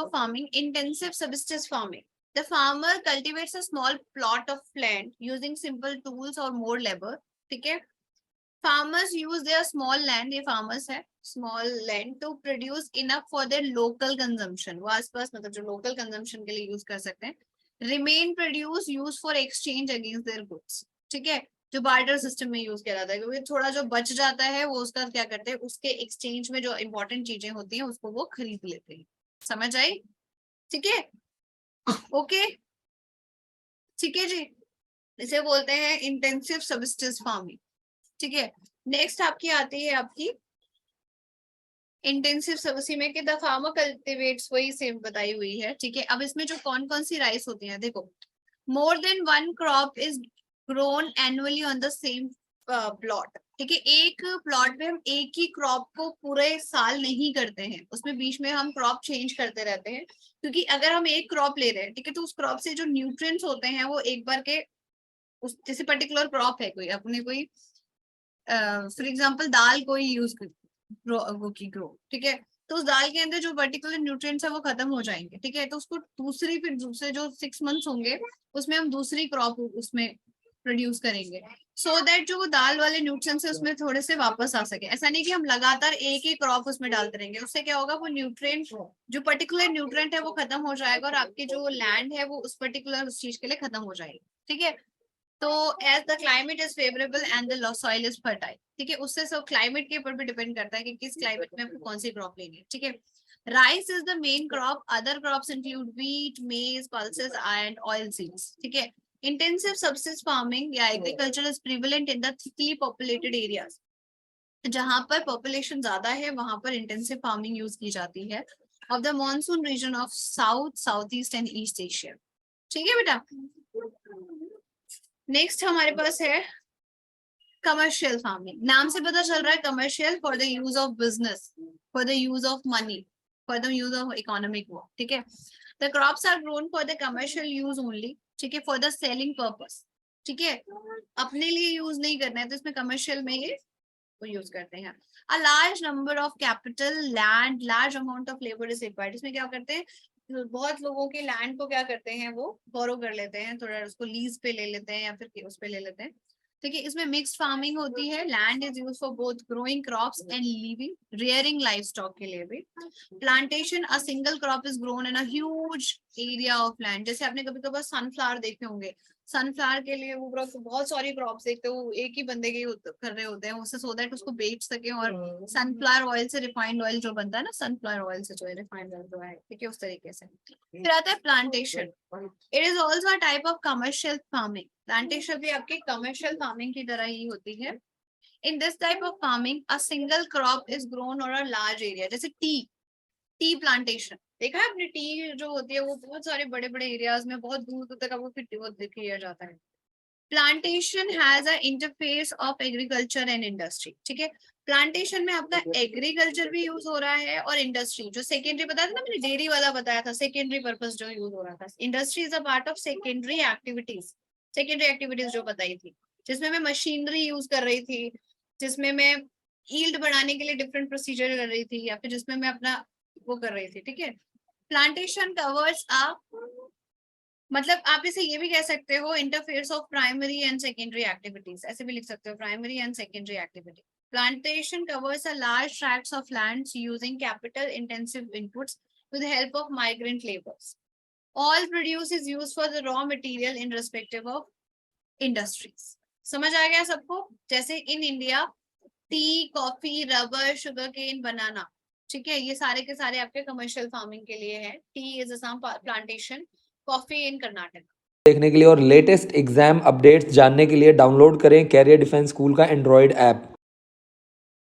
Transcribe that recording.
of farming, intensive subsistence farming. The farmer cultivates a small plot of land using simple tools or more labor. ठीक है. Farmers use their small land, ये farmers है, small land to produce enough for their local consumption. वो आसपास मतलब जो local consumption के लिए use कर सकते हैं. Remain produce use for exchange against their goods. ठीक है. जो बार्टर सिस्टम में यूज किया जाता है, क्योंकि थोड़ा जो बच जाता है वो उसका क्या करते हैं, उसके एक्सचेंज में जो इंपॉर्टेंट चीजें होती हैं उसको वो खरीद लेते हैं. समझ आई? ठीक है. ओके. ठीक है जी. इसे बोलते हैं इंटेंसिव सबसिस्टेंस फार्मिंग. ठीक है. नेक्स्ट आपकी आती है आपकी इंटेंसिव सबसी में कि द फार्मर कल्टिवेट्स, वही सेम बताई हुई है. ठीक है. अब इसमें जो कौन कौन सी राइस होती है, देखो, more than one crop is grown annually on the same plot. ठीक है. एक प्लॉट में हम एक ही क्रॉप को पूरे साल नहीं करते हैं, उसमें बीच में हम क्रॉप चेंज करते रहते हैं, क्योंकि अगर हम एक क्रॉप ले रहे हैं, ठीक है, तो उस क्रॉप से जो न्यूट्रिएंट्स होते हैं वो एक बार के उस जैसे पर्टिकुलर क्रॉप है कोई, अपने कोई फॉर एग्जांपल दाल कोई यूज ग्रो, ठीक है, तो उस दाल के अंदर जो पर्टिकुलर न्यूट्रिएंट्स है वो खत्म हो जाएंगे. ठीक है. तो उसको दूसरी फिर दूसरे जो 6 मंथ्स होंगे उसमें हम दूसरी क्रॉप उसमें प्रोड्यूस करेंगे, सो दैट जो दाल वाले न्यूट्रिएंट्स है उसमें थोड़े से वापस आ सके. ऐसा नहीं कि हम लगातार एक ही क्रॉप उसमें डालते रहेंगे, उससे क्या होगा, वो न्यूट्रिएंट जो पर्टिकुलर न्यूट्रिएंट है वो खत्म हो जाएगा और आपकी जो लैंड है वो उस पर्टिकुलर उस चीज के लिए खत्म हो जाएगी. ठीक है. तो as the climate is favourable and the soil is fertile. ठीक है. उससे सब क्लाइमेट के ऊपर भी डिपेंड करता है कि किस क्लाइमेट में आपको कौन सी क्रॉप लेनी है. ठीक है. Rice is the main crop. Other crops include wheat, मेज, पल्सेस एंड ऑयल सीड्स. ठीक है. इंटेंसिव सबसिस्ट फार्मिंग या agriculture is prevalent in the thickly populated areas. जहां पर पॉपुलेशन ज्यादा है वहां पर इंटेंसिव फार्मिंग यूज की जाती है of the monsoon region of south, south east and east Asia. ठीक है बेटा. नेक्स्ट हमारे पास है कमर्शियल फार्मिंग. नाम से पता चल रहा है commercial, for the use of business, for the use of money, for the use of economic work. ठीक है. The crops are grown for the commercial use only. ठीक है. For the selling purpose. ठीक है. अपने लिए यूज नहीं करना है तो इसमें कमर्शियल में ये वो यूज करते हैं. A large number of capital, land, large amount of labour is required. इसमें क्या करते हैं, बहुत लोगों के लैंड को क्या करते हैं, वो बोरो कर लेते हैं, थोड़ा उसको लीज पे ले लेते हैं या फिर उस पे ले लेते हैं. ठीक है. इसमें मिक्स्ड फार्मिंग होती है. Land is use for both growing crops and living, rearing live stock के लिए भी. Plantation, a single crop is grown in a huge area of land. जैसे आपने कभी कभी सनफ्लावर देखे होंगे, सनफ्लावर के लिए वो बहुत सारी क्रॉप्स देखते हो, एक ही बंदे के कर रहे होते हैं उससे, सो दैट उसको बेच सके. और सनफ्लावर ऑयल से रिफाइंड ऑयल जो बनता है ना, सनफ्लावर ऑयल से जो है रिफाइंड ऑयल जो है, ठीक है, उस तरीके से. फिर आता है plantation. It is also a type of commercial farming. Plantation भी आपकी कमर्शियल फार्मिंग की तरह ही होती है. In this type of farming a single crop is grown और अ लार्ज एरिया. जैसे टी प्लांटेशन देखा है आपने. टी जो होती है वो बहुत सारे बड़े बड़े एरियाज में बहुत दूर दूर तक आपको किया जाता है. Plantation has a interface of agriculture and industry. ठीक है. प्लांटेशन में आपका एग्रीकल्चर भी यूज हो रहा है और इंडस्ट्री, जो सेकेंडरी बताया था ना मैंने, डेयरी वाला बताया था, सेकेंडरी पर्पस जो यूज हो रहा था. Industry is a part of secondary activities. Secondary activities जो बताई थी, जिसमें मैं मशीनरी यूज कर रही थी, जिसमें मैं ईल्ड बढ़ाने के लिए डिफरेंट प्रोसीजर कर रही थी, या फिर जिसमें मैं अपना वो कर रही थी. ठीक है. प्लांटेशन कवर्स अ, मतलब आप इसे ये भी कह सकते हो interface of primary and secondary activities, ऐसे भी लिख सकते हो, primary and secondary activity. Plantation covers a large tracts of lands using capital intensive inputs with the help of migrant laborers. All produce is used for the raw material in respective of industries. समझ आ गया सबको? जैसे in India tea, coffee, rubber, sugar cane, banana, ठीक है, ये सारे के सारे आपके कमर्शियल फार्मिंग के लिए है. T is Assam plantation, coffee in Karnataka. देखने के लिए और लेटेस्ट एग्जाम अपडेट्स जानने के लिए डाउनलोड करें कैरियर डिफेंस स्कूल का एंड्रॉयड ऐप.